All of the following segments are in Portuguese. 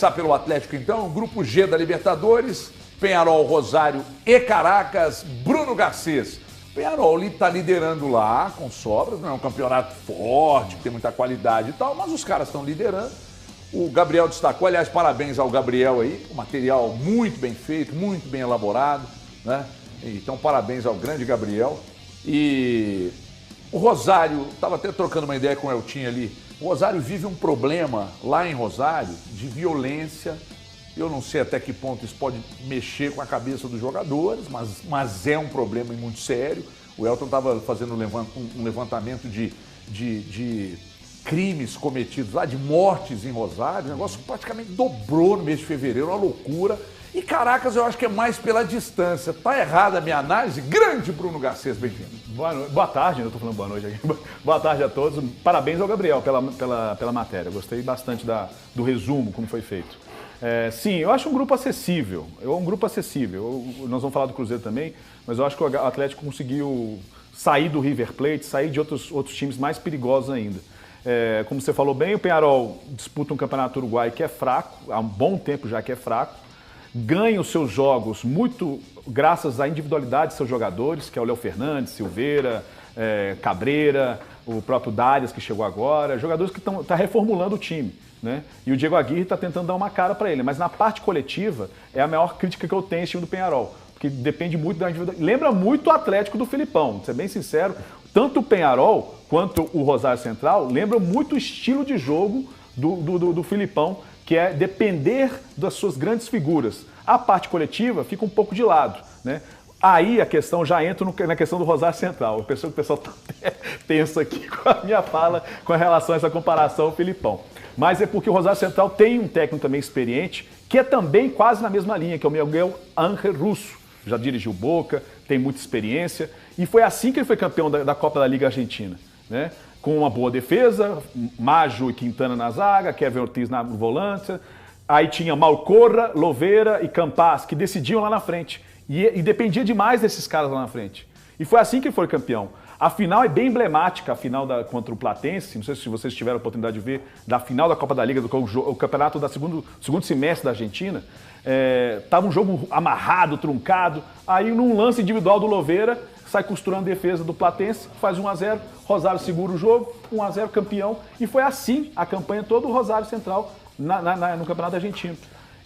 começar pelo Atlético, então. Grupo G da Libertadores, Peñarol, Rosário e Caracas, Bruno Garcês. Peñarol está liderando lá, com sobras, não é um campeonato forte, que tem muita qualidade e tal, mas os caras estão liderando. O Gabriel destacou, aliás, parabéns ao Gabriel aí, um material muito bem feito, muito bem elaborado, né? Então, parabéns ao grande Gabriel. E o Rosário, estava até trocando uma ideia com o Eltinho ali, o Rosário vive um problema lá em Rosário de violência. Eu não sei até que ponto isso pode mexer com a cabeça dos jogadores, mas é um problema muito sério. O Elton estava fazendo um levantamento de crimes cometidos lá, de mortes em Rosário. O negócio praticamente dobrou no mês de fevereiro, uma loucura. E Caracas eu acho que é mais pela distância. Tá errada a minha análise? Grande Bruno Garcês, bem-vindo. Boa tarde, eu estou falando boa noite aqui. Boa tarde a todos. Parabéns ao Gabriel pela matéria. Gostei bastante do resumo, como foi feito. Sim, eu acho um grupo acessível. Nós vamos falar do Cruzeiro também, mas eu acho que o Atlético conseguiu sair do River Plate, sair de outros times mais perigosos ainda. Como você falou bem, o Peñarol disputa um campeonato uruguaio que é fraco, há um bom tempo já que é fraco, ganha os seus jogos muito graças à individualidade de seus jogadores, que é o Léo Fernandes, Silveira, Cabreira, o próprio Darius que chegou agora, jogadores que estão reformulando o time. Né? E o Diego Aguirre está tentando dar uma cara para ele, mas na parte coletiva é a maior crítica que eu tenho esse time do Peñarol, porque depende muito da individualidade. Lembra muito o Atlético do Filipão, vou ser bem sincero, tanto o Peñarol quanto o Rosário Central lembram muito o estilo de jogo do Filipão, que é depender das suas grandes figuras. A parte coletiva fica um pouco de lado, né? Aí a questão já entra na questão do Rosário Central. Eu penso que o pessoal está tenso aqui com a minha fala com relação a essa comparação ao Filipão. Mas é porque o Rosário Central tem um técnico também experiente, que é também quase na mesma linha, que é o Miguel Ángel Russo. Já dirigiu Boca, tem muita experiência. E foi assim que ele foi campeão da Copa da Liga Argentina, né? Com uma boa defesa, Maggio e Quintana na zaga, Kevin Ortiz na volância. Aí tinha Malcorra, Loveira e Campas, que decidiam lá na frente. E dependia demais desses caras lá na frente. E foi assim que ele foi campeão. A final é bem emblemática, a final contra o Platense, não sei se vocês tiveram a oportunidade de ver, da final da Copa da Liga, o campeonato do segundo semestre da Argentina. Tava um jogo amarrado, truncado, aí num lance individual do Loveira, sai costurando a defesa do Platense, faz 1-0, Rosário segura o jogo, 1-0 campeão, e foi assim a campanha toda do Rosário Central no Campeonato Argentino.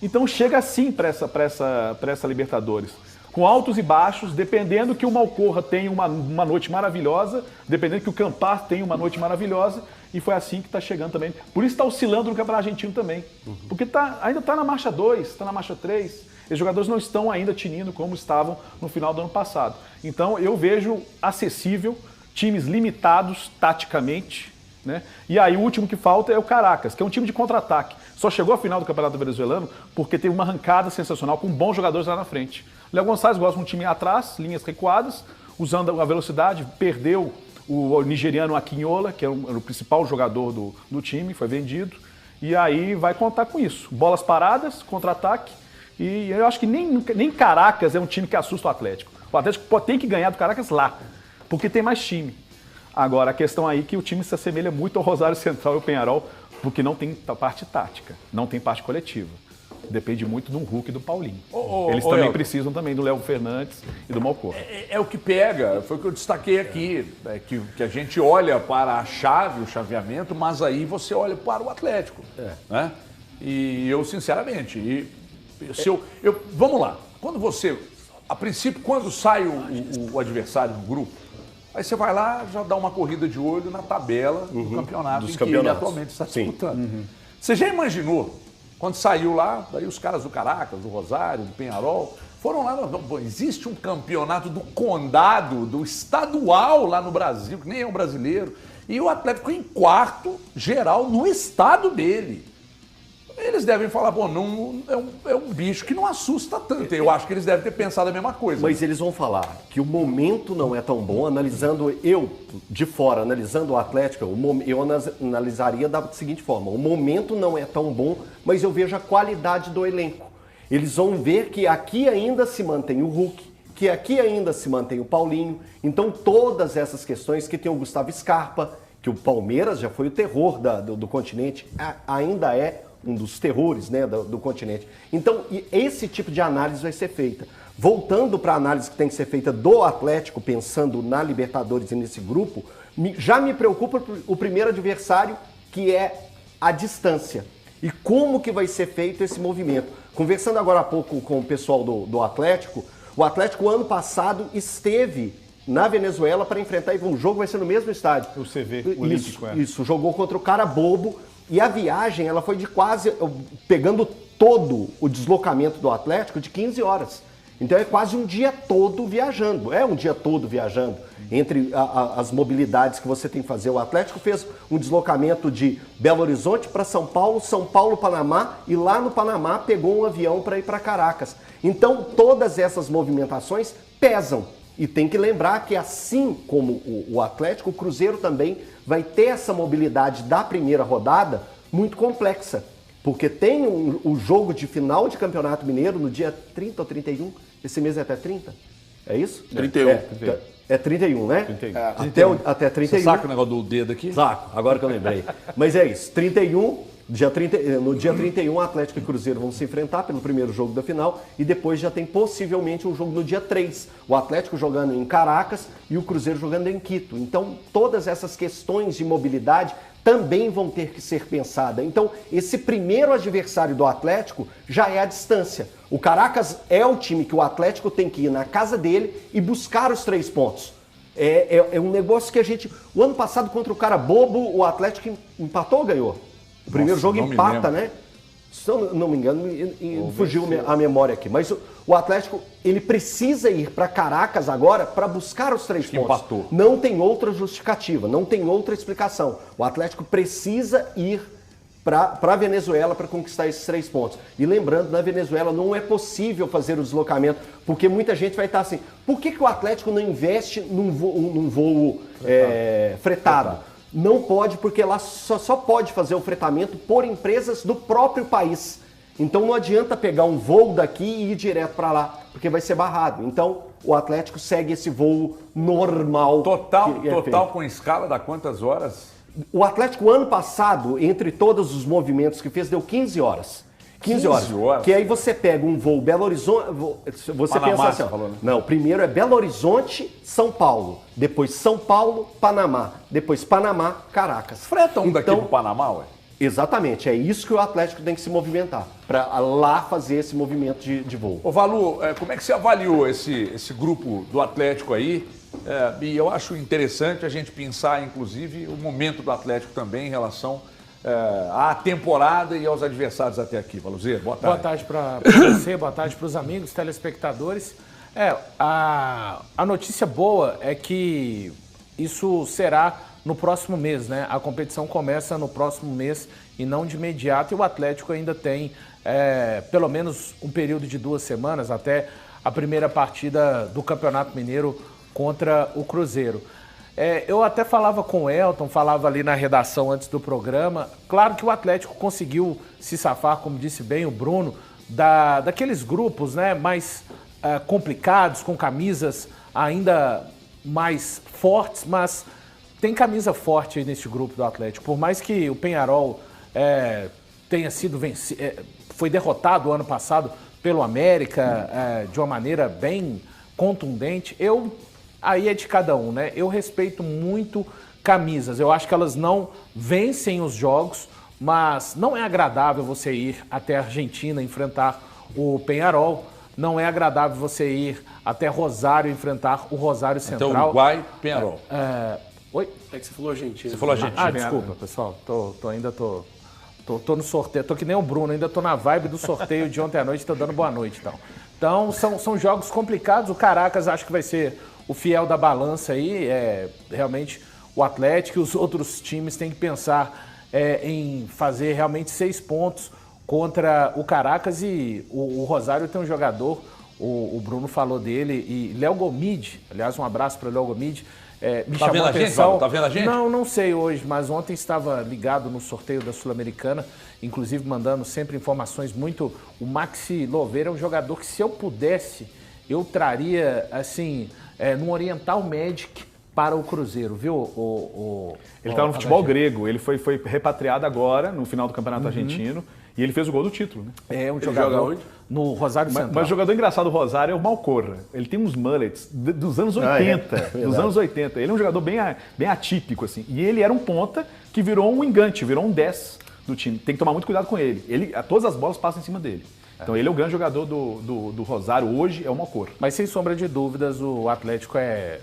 Então chega assim para essa Libertadores, com altos e baixos, dependendo que o Malcorra tenha uma noite maravilhosa, dependendo que o Campas tenha uma noite maravilhosa, e foi assim que está chegando também. Por isso está oscilando no Campeonato Argentino também, porque ainda está na marcha 2, está na marcha 3, os jogadores não estão ainda tinindo como estavam no final do ano passado. Então eu vejo acessível, times limitados taticamente, né? E aí o último que falta é o Caracas, que é um time de contra-ataque. Só chegou à final do Campeonato Venezuelano porque teve uma arrancada sensacional com bons jogadores lá na frente. Léo Gonçalves gosta de um time atrás, linhas recuadas, usando a velocidade, perdeu o nigeriano Aquinhola, que era o principal jogador do time, foi vendido, e aí vai contar com isso. Bolas paradas, contra-ataque, e eu acho que nem Caracas é um time que assusta o Atlético. O Atlético tem que ganhar do Caracas lá, porque tem mais time. Agora, a questão aí é que o time se assemelha muito ao Rosário Central e ao Peñarol, porque não tem parte tática, não tem parte coletiva. Depende muito do Hulk e do Paulinho. Eles também precisam também do Léo Fernandes e do Malcorra. É o que pega, foi o que eu destaquei aqui, que a gente olha para a chave, o chaveamento, mas aí você olha para o Atlético. Né? E eu, sinceramente, vamos lá, a princípio, quando sai o adversário no grupo, aí você vai lá, já dá uma corrida de olho na tabela do campeonato em que ele atualmente está disputando. Você já imaginou, quando saiu lá, daí os caras do Caracas, do Rosário, do Peñarol, foram lá, existe um campeonato do condado, do estadual lá no Brasil, que nem é um brasileiro, e o Atlético em quarto geral no estado dele. Eles devem falar, não, é um bicho que não assusta tanto. Eu acho que eles devem ter pensado a mesma coisa. Mas eles vão falar que o momento não é tão bom, de fora, analisando o Atlético, eu analisaria da seguinte forma: o momento não é tão bom, mas eu vejo a qualidade do elenco. Eles vão ver que aqui ainda se mantém o Hulk, que aqui ainda se mantém o Paulinho. Então todas essas questões, que tem o Gustavo Scarpa, que o Palmeiras já foi o terror do continente, ainda é um dos terrores, né, do continente. Então, esse tipo de análise vai ser feita. Voltando para a análise que tem que ser feita do Atlético, pensando na Libertadores e nesse grupo, já me preocupa o primeiro adversário, que é a distância. E como que vai ser feito esse movimento? Conversando agora há pouco com o pessoal do Atlético, o Atlético ano passado esteve na Venezuela para enfrentar, e o jogo vai ser no mesmo estádio. O CV, o Olímpico. Isso, jogou contra o Carabobo, e a viagem ela foi de quase, pegando todo o deslocamento do Atlético, de 15 horas. Então é quase um dia todo viajando, entre as mobilidades que você tem que fazer. O Atlético fez um deslocamento de Belo Horizonte para São Paulo, Panamá, e lá no Panamá pegou um avião para ir para Caracas. Então todas essas movimentações pesam. E tem que lembrar que assim como o Atlético, o Cruzeiro também vai ter essa mobilidade da primeira rodada muito complexa. Porque tem o jogo de final de Campeonato Mineiro no dia 30 ou 31. Esse mês é até 30? É isso? 31. É 31, né? 31. Até 31. Você saca o negócio do dedo aqui? Saco, agora que eu lembrei. Mas é isso, 31, no dia 31, Atlético e Cruzeiro vão se enfrentar pelo primeiro jogo da final e depois já tem possivelmente um jogo no dia 3. O Atlético jogando em Caracas e o Cruzeiro jogando em Quito. Então, todas essas questões de mobilidade também vão ter que ser pensadas. Então, esse primeiro adversário do Atlético já é a distância. O Caracas é o time que o Atlético tem que ir na casa dele e buscar os 3 pontos. É um negócio que a gente... O ano passado, contra o Carabobo, o Atlético empatou ou ganhou? O primeiro jogo empata, né? Se eu não me engano, fugiu a memória aqui. Mas o Atlético, ele precisa ir para Caracas agora para buscar os 3 pontos. Empatou. Não tem outra justificativa, não tem outra explicação. O Atlético precisa ir para a Venezuela para conquistar esses 3 pontos. E lembrando, na Venezuela não é possível fazer o deslocamento, porque muita gente vai estar assim, por que o Atlético não investe num voo fretado? Não pode, porque lá só pode fazer o fretamento por empresas do próprio país. Então não adianta pegar um voo daqui e ir direto para lá, porque vai ser barrado. Então o Atlético segue esse voo normal. Total com escala, dá quantas horas? O Atlético, ano passado, entre todos os movimentos que fez, deu 15 horas. 15 horas. Que aí você pega um voo Belo Horizonte, você Panamá, pensa assim, ó, falou, né? Não, primeiro é Belo Horizonte, São Paulo, depois São Paulo, Panamá, depois Panamá, Caracas. Freta daqui pro Panamá, ué? Exatamente, é isso que o Atlético tem que se movimentar, para lá fazer esse movimento de voo. Ô Valu, como é que você avaliou esse grupo do Atlético aí? E eu acho interessante a gente pensar, inclusive, o momento do Atlético também em relação à temporada e aos adversários até aqui. Valuzeiro, boa tarde. Boa tarde para você, boa tarde para os amigos, telespectadores. A notícia boa é que isso será no próximo mês, né? A competição começa no próximo mês e não de imediato. E o Atlético ainda tem pelo menos um período de 2 semanas até a primeira partida do Campeonato Mineiro contra o Cruzeiro. Eu até falava com o Elton, falava ali na redação antes do programa. Claro que o Atlético conseguiu se safar, como disse bem o Bruno, daqueles grupos, né, mais complicados, com camisas ainda mais fortes, mas tem camisa forte aí nesse grupo do Atlético. Por mais que o Peñarol tenha sido foi derrotado ano passado pelo América de uma maneira bem contundente, aí é de cada um, né? Eu respeito muito camisas. Eu acho que elas não vencem os jogos, mas não é agradável você ir até a Argentina enfrentar o Peñarol. Não é agradável você ir até Rosário enfrentar o Rosário Central. Então, Uruguai, Peñarol. Oi? É que você falou Argentina. Você falou Argentina. Desculpa, pessoal. Ainda tô no sorteio. Tô que nem o Bruno, ainda tô na vibe do sorteio de ontem à noite, tô dando boa noite, Então, são jogos complicados. O Caracas acho que vai ser o fiel da balança aí. Realmente, o Atlético e os outros times têm que pensar em fazer realmente 6 pontos contra o Caracas. E o Rosário tem um jogador, o Bruno falou dele, e Léo Gomide, aliás, um abraço para o Léo Gomide, me chamou a atenção. Tá vendo a gente? Não sei hoje, mas ontem estava ligado no sorteio da Sul-Americana, inclusive mandando sempre informações muito... O Maxi Louveira é um jogador que, se eu pudesse, eu traria, assim, num Oriental Magic para o Cruzeiro, viu? Ele está no futebol grego, ele foi repatriado agora, no final do Campeonato Argentino, E ele fez o gol do título, né? É um Ele joga jogador onde? no Rosário Central. Mas o jogador engraçado do Rosário é o Malcorra. Ele tem uns mullets dos anos 80. Dos anos 80. Ele é um jogador bem atípico, assim. E ele era um ponta que virou um engante, virou um 10 do time. Tem que tomar muito cuidado com ele. Todas as bolas passam em cima dele. Então ele é o grande jogador do Rosário hoje, é o Malcorra. Mas sem sombra de dúvidas, o Atlético é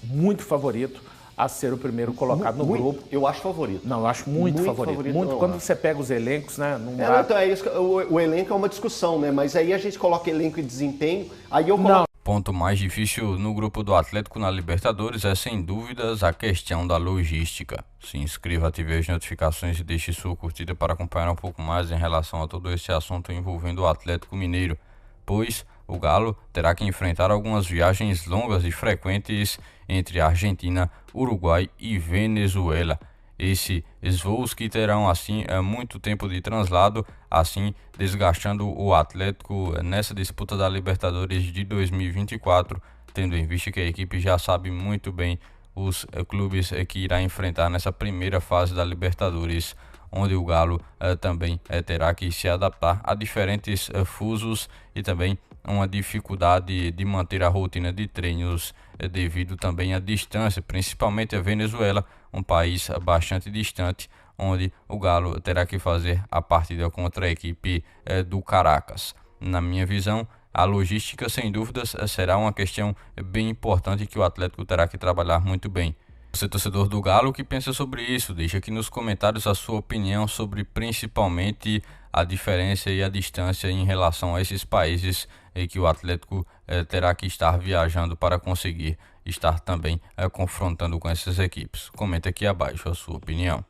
muito favorito a ser o primeiro colocado no grupo. Eu acho favorito. Não, eu acho muito favorito. Muito. Quando você pega os elencos, né? Não dá. Então é isso, o elenco é uma discussão, né? Mas aí a gente coloca elenco e desempenho, aí eu coloco... Ponto mais difícil no grupo do Atlético na Libertadores é, sem dúvidas, a questão da logística. Se inscreva, ative as notificações e deixe sua curtida para acompanhar um pouco mais em relação a todo esse assunto envolvendo o Atlético Mineiro, pois o Galo terá que enfrentar algumas viagens longas e frequentes entre Argentina, Uruguai e Venezuela. Esses voos que terão assim muito tempo de translado, assim desgastando o Atlético nessa disputa da Libertadores de 2024, tendo em vista que a equipe já sabe muito bem os clubes que irá enfrentar nessa primeira fase da Libertadores, onde o Galo também terá que se adaptar a diferentes fusos e também uma dificuldade de manter a rotina de treinos devido também à distância, principalmente a Venezuela, um país bastante distante, onde o Galo terá que fazer a partida contra a equipe do Caracas. Na minha visão, a logística, sem dúvidas, será uma questão bem importante que o Atlético terá que trabalhar muito bem. Você, torcedor do Galo, o que pensa sobre isso? Deixa aqui nos comentários a sua opinião sobre principalmente a diferença e a distância em relação a esses países em que o Atlético terá que estar viajando para conseguir estar também confrontando com essas equipes. Comenta aqui abaixo a sua opinião.